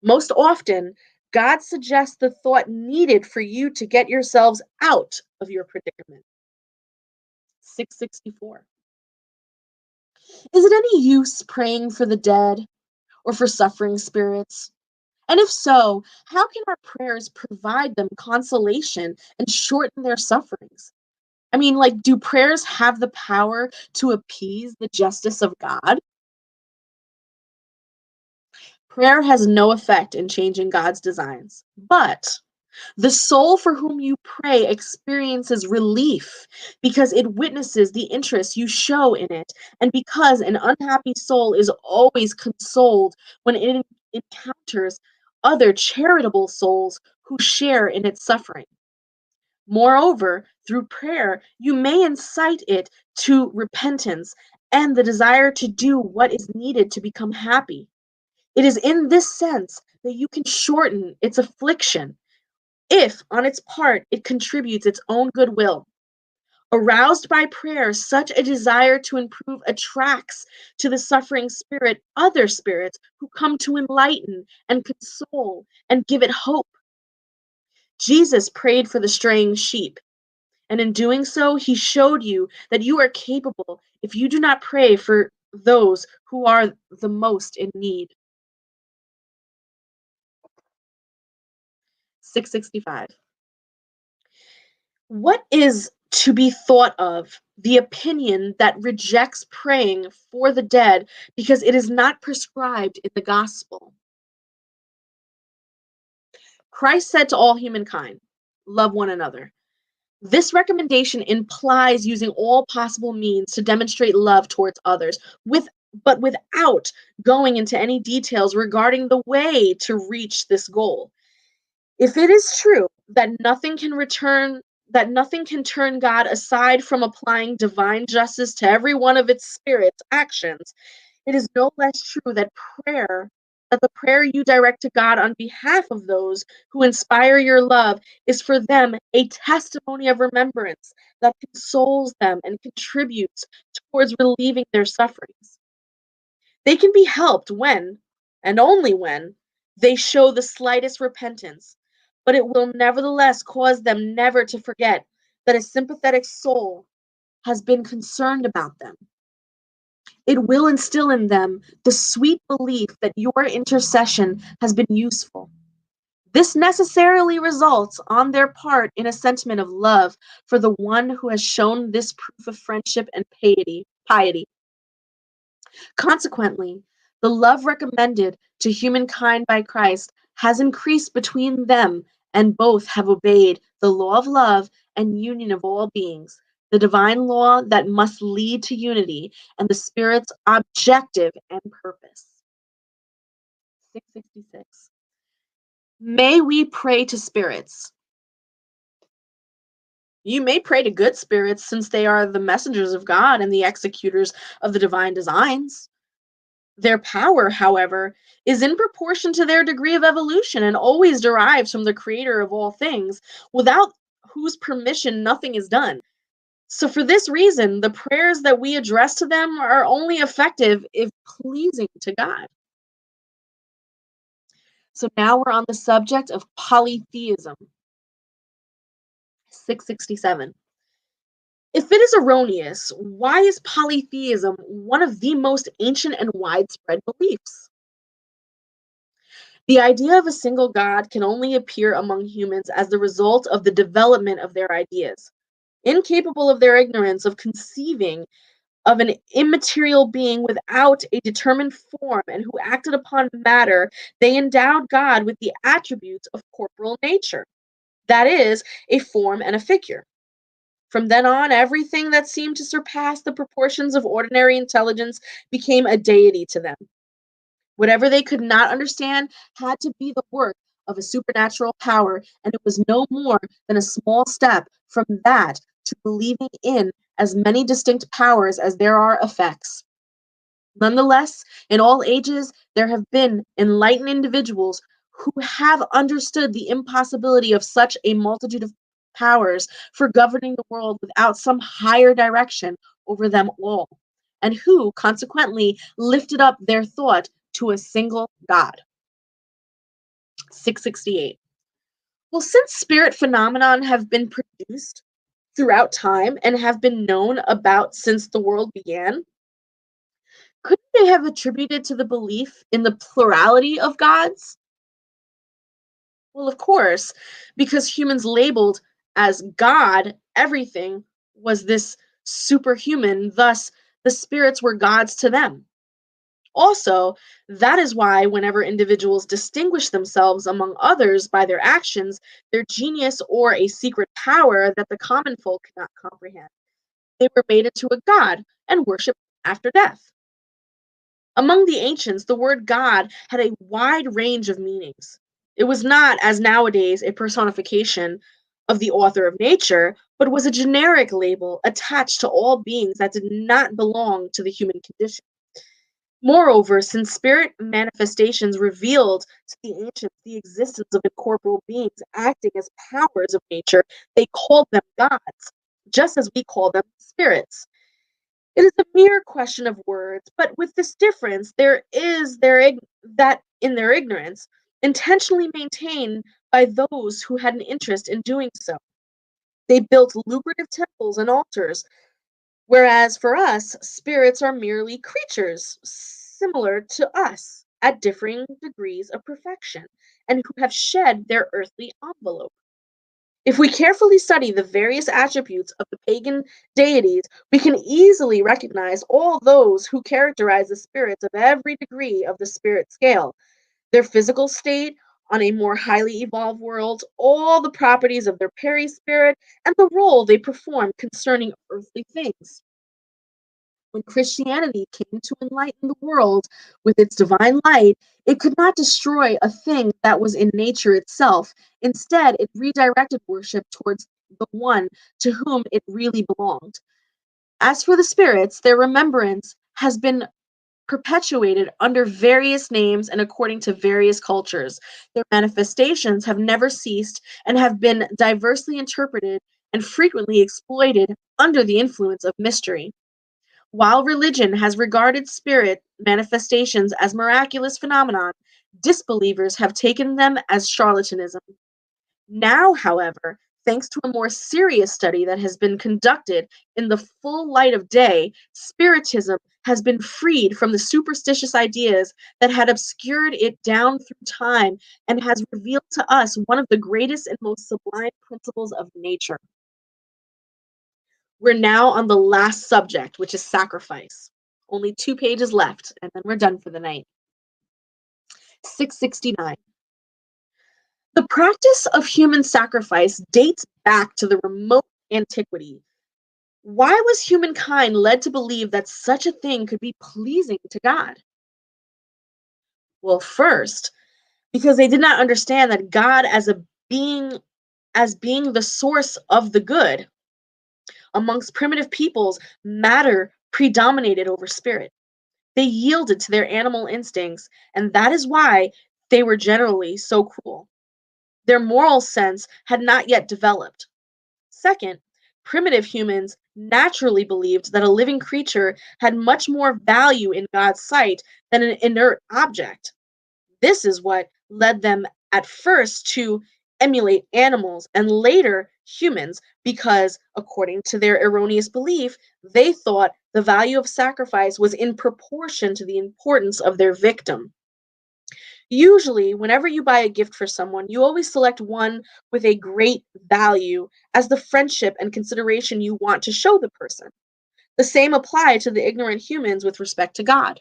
Most often, God suggests the thought needed for you to get yourselves out of your predicament. 664. Is it any use praying for the dead or for suffering spirits? And if so, how can our prayers provide them consolation and shorten their sufferings? I mean, like, do prayers have the power to appease the justice of God? Prayer has no effect in changing God's designs, but the soul for whom you pray experiences relief because it witnesses the interest you show in it, and because an unhappy soul is always consoled when it encounters other charitable souls who share in its suffering. Moreover, through prayer, you may incite it to repentance and the desire to do what is needed to become happy. It is in this sense that you can shorten its affliction if, on its part, it contributes its own goodwill. Aroused by prayer, such a desire to improve attracts to the suffering spirit other spirits who come to enlighten and console and give it hope. Jesus prayed for the straying sheep, and in doing so, he showed you that you are capable if you do not pray for those who are the most in need. 665. What is to be thought of the opinion that rejects praying for the dead because it is not prescribed in the gospel? Christ said to all humankind, love one another. This recommendation implies using all possible means to demonstrate love towards others, but without going into any details regarding the way to reach this goal. If it is true that nothing can turn God aside from applying divine justice to every one of its spirit's actions, it is no less true that prayer that the prayer you direct to God on behalf of those who inspire your love is for them a testimony of remembrance that consoles them and contributes towards relieving their sufferings. They can be helped when, and only when, they show the slightest repentance, but it will nevertheless cause them never to forget that a sympathetic soul has been concerned about them. It will instill in them the sweet belief that your intercession has been useful. This necessarily results on their part in a sentiment of love for the one who has shown this proof of friendship and piety. Consequently, the love recommended to humankind by Christ has increased between them, and both have obeyed the law of love and union of all beings, the divine law that must lead to unity, and the Spirit's objective and purpose. 666. May we pray to spirits. You may pray to good spirits, since they are the messengers of God and the executors of the divine designs. Their power, however, is in proportion to their degree of evolution and always derives from the creator of all things, without whose permission nothing is done. So, for this reason, the prayers that we address to them are only effective if pleasing to God. So, now we're on the subject of polytheism. 667. If it is erroneous, why is polytheism one of the most ancient and widespread beliefs? The idea of a single God can only appear among humans as the result of the development of their ideas. Incapable of their ignorance of conceiving of an immaterial being without a determined form and who acted upon matter, they endowed God with the attributes of corporeal nature, that is, a form and a figure. From then on, everything that seemed to surpass the proportions of ordinary intelligence became a deity to them. Whatever they could not understand had to be the work of a supernatural power, and it was no more than a small step from that to believing in as many distinct powers as there are effects. Nonetheless, in all ages, there have been enlightened individuals who have understood the impossibility of such a multitude of powers for governing the world without some higher direction over them all, and who consequently lifted up their thought to a single God. 668. Well, since spirit phenomenon have been produced throughout time and have been known about since the world began, couldn't they have attributed to the belief in the plurality of gods? Well, of course, because humans labeled as God everything was this superhuman, thus, the spirits were gods to them. Also, that is why whenever individuals distinguish themselves among others by their actions, their genius, or a secret power that the common folk cannot comprehend, they were made into a god and worshipped after death. Among the ancients, the word God had a wide range of meanings. It was not, as nowadays, a personification of the author of nature, but was a generic label attached to all beings that did not belong to the human condition. Moreover, since spirit manifestations revealed to the ancients the existence of incorporeal beings acting as powers of nature, they called them gods, just as we call them spirits. It is a mere question of words, but with this difference, there is that in their ignorance, intentionally maintained by those who had an interest in doing so. They built lucrative temples and altars, whereas for us, spirits are merely creatures similar to us at differing degrees of perfection and who have shed their earthly envelope. If we carefully study the various attributes of the pagan deities, we can easily recognize all those who characterize the spirits of every degree of the spirit scale, their physical state on a more highly evolved world, all the properties of their perispirit, and the role they perform concerning earthly things. When Christianity came to enlighten the world with its divine light, it could not destroy a thing that was in nature itself. Instead, it redirected worship towards the one to whom it really belonged. As for the spirits, their remembrance has been perpetuated under various names and according to various cultures. Their manifestations have never ceased and have been diversely interpreted and frequently exploited under the influence of mystery. While religion has regarded spirit manifestations as miraculous phenomenon, disbelievers have taken them as charlatanism. Now, however, thanks to a more serious study that has been conducted in the full light of day, Spiritism has been freed from the superstitious ideas that had obscured it down through time and has revealed to us one of the greatest and most sublime principles of nature. We're now on the last subject, which is sacrifice. Only 2 pages left, and then we're done for the night. 669. The practice of human sacrifice dates back to the remote antiquity. Why was humankind led to believe that such a thing could be pleasing to God? Well, first, because they did not understand that God as being the source of the good. Amongst primitive peoples, matter predominated over spirit. They yielded to their animal instincts, and that is why they were generally so cruel. Their moral sense had not yet developed. Second, primitive humans naturally believed that a living creature had much more value in God's sight than an inert object. This is what led them at first to emulate animals and later humans because, according to their erroneous belief, they thought the value of sacrifice was in proportion to the importance of their victim. Usually, whenever you buy a gift for someone, you always select one with a great value as the friendship and consideration you want to show the person. The same apply to the ignorant humans with respect to God.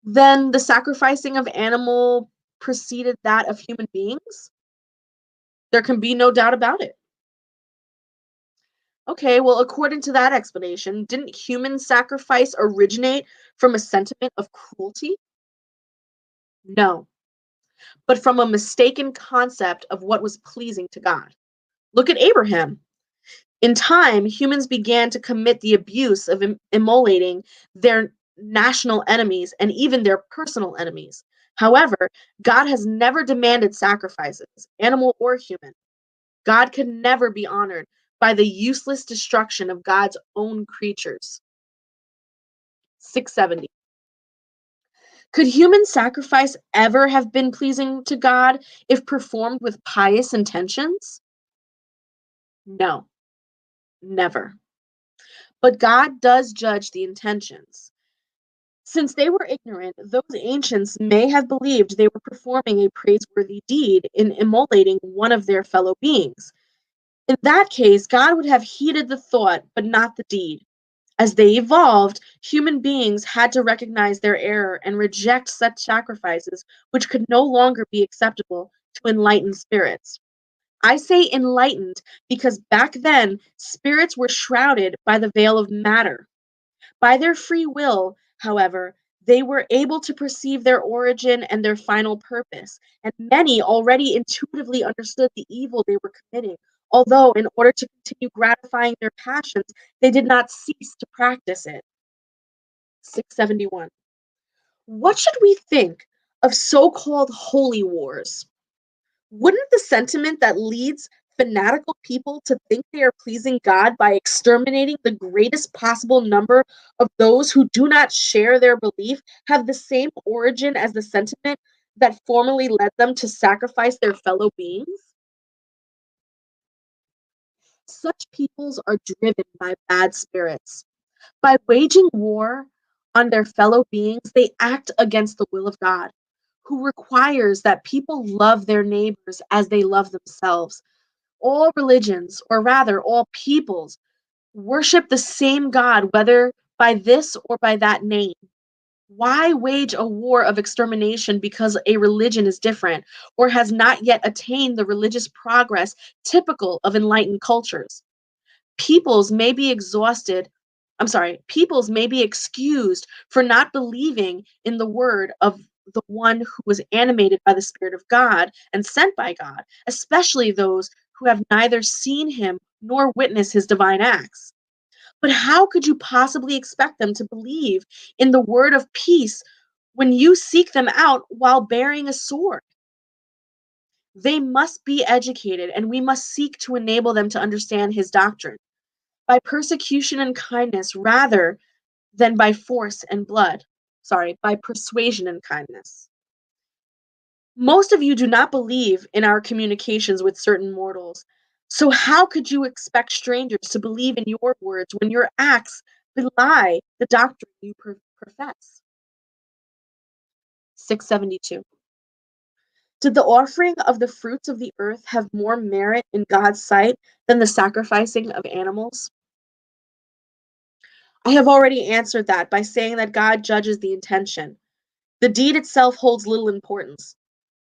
Then the sacrificing of animal preceded that of human beings? There can be no doubt about it. Okay, well, according to that explanation, didn't human sacrifice originate from a sentiment of cruelty? No, but from a mistaken concept of what was pleasing to God. Look at Abraham. In time, humans began to commit the abuse of immolating their national enemies and even their personal enemies. However, God has never demanded sacrifices, animal or human. God could never be honored by the useless destruction of God's own creatures. 670. Could human sacrifice ever have been pleasing to God if performed with pious intentions? No, never. But God does judge the intentions. Since they were ignorant, those ancients may have believed they were performing a praiseworthy deed in immolating one of their fellow beings. In that case, God would have heeded the thought, but not the deed. As they evolved, human beings had to recognize their error and reject such sacrifices, which could no longer be acceptable to enlightened spirits. I say enlightened because back then, spirits were shrouded by the veil of matter. By their free will, however, they were able to perceive their origin and their final purpose, and many already intuitively understood the evil they were committing, although in order to continue gratifying their passions, they did not cease to practice it. 671. What should we think of so-called holy wars? Wouldn't the sentiment that leads fanatical people to think they are pleasing God by exterminating the greatest possible number of those who do not share their belief have the same origin as the sentiment that formerly led them to sacrifice their fellow beings? Such peoples are driven by bad spirits. By waging war on their fellow beings, they act against the will of God, who requires that people love their neighbors as they love themselves. All religions, or rather all peoples, worship the same God, whether by this or by that name. Why wage a war of extermination because a religion is different or has not yet attained the religious progress typical of enlightened cultures? Peoples may be peoples may be excused for not believing in the word of the one who was animated by the Spirit of God and sent by God, especially those who have neither seen him nor witnessed his divine acts. But how could you possibly expect them to believe in the word of peace when you seek them out while bearing a sword? They must be educated, and we must seek to enable them to understand his doctrine by persecution and kindness rather than by force and blood. Sorry, by persuasion and kindness. Most of you do not believe in our communications with certain mortals. So, how could you expect strangers to believe in your words when your acts belie the doctrine you profess? 672. Did the offering of the fruits of the earth have more merit in God's sight than the sacrificing of animals? I have already answered that by saying that God judges the intention. The deed itself holds little importance.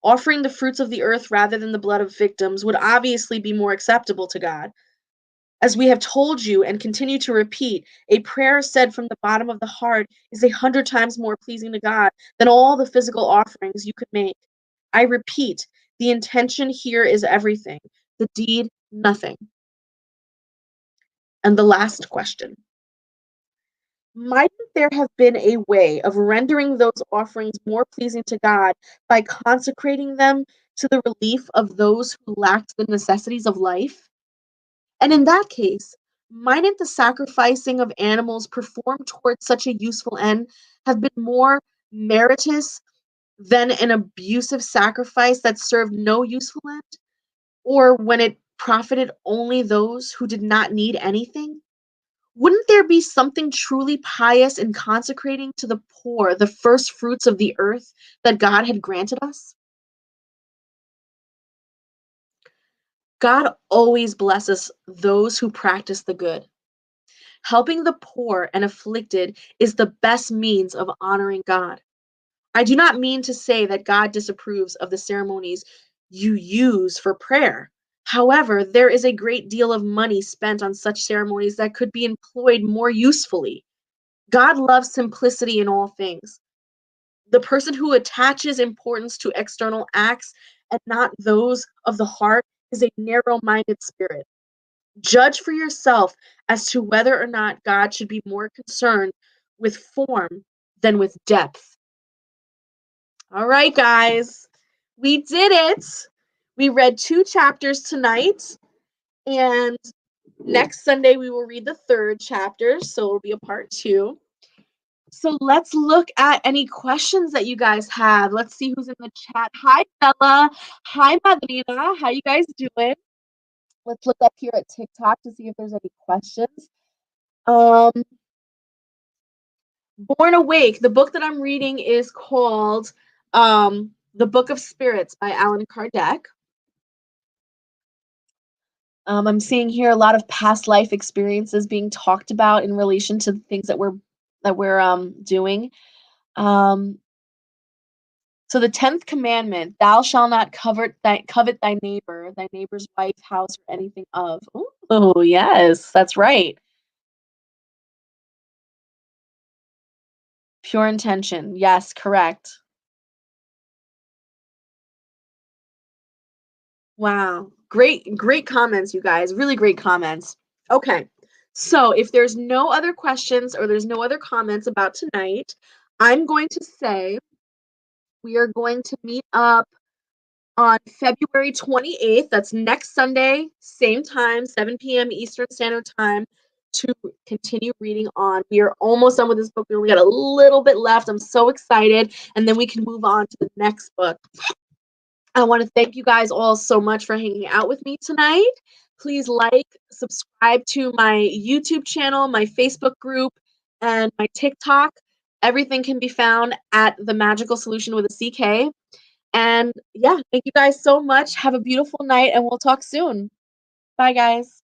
Offering the fruits of the earth rather than the blood of victims would obviously be more acceptable to God. As we have told you and continue to repeat, a prayer said from the bottom of the heart is 100 times more pleasing to God than all the physical offerings you could make. I repeat, the intention here is everything, the deed, nothing. And the last question. Mightn't there have been a way of rendering those offerings more pleasing to God by consecrating them to the relief of those who lacked the necessities of life? And in that case, mightn't the sacrificing of animals performed towards such a useful end have been more meritorious than an abusive sacrifice that served no useful end, or when it profited only those who did not need anything? Wouldn't there be something truly pious in consecrating to the poor the first fruits of the earth that God had granted us? God always blesses those who practice the good. Helping the poor and afflicted is the best means of honoring God. I do not mean to say that God disapproves of the ceremonies you use for prayer. However, there is a great deal of money spent on such ceremonies that could be employed more usefully. God loves simplicity in all things. The person who attaches importance to external acts and not those of the heart is a narrow minded spirit. Judge for yourself as to whether or not God should be more concerned with form than with depth. All right, guys, we did it. We read 2 chapters tonight, and next Sunday we will read the 3rd chapter, so it'll be a part 2. So let's look at any questions that you guys have. Let's see who's in the chat. Hi, Bella. Hi, Madrina. How you guys doing? Let's look up here at TikTok to see if there's any questions. Um, Born Awake, the book that I'm reading is called The Book of Spirits by Allan Kardec. I'm seeing here a lot of past life experiences being talked about in relation to the things that we're doing. So the 10th commandment, thou shalt not covet thy neighbor's wife, house, or anything of. Oh, yes, that's right. Pure intention. Yes, correct. Wow. Great comments, you guys. Really great comments. Okay. So if there's no other questions or there's no other comments about tonight, I'm going to say we are going to meet up on February 28th. That's next Sunday, same time, 7 p.m. Eastern Standard Time, to continue reading on. We are almost done with this book. We only got a little bit left. I'm so excited. And then we can move on to the next book. I want to thank you guys all so much for hanging out with me tonight. Please like, subscribe to my YouTube channel, my Facebook group, and my TikTok. Everything can be found at The Magical Solution with a CK. And yeah, thank you guys so much. Have a beautiful night, and we'll talk soon. Bye, guys.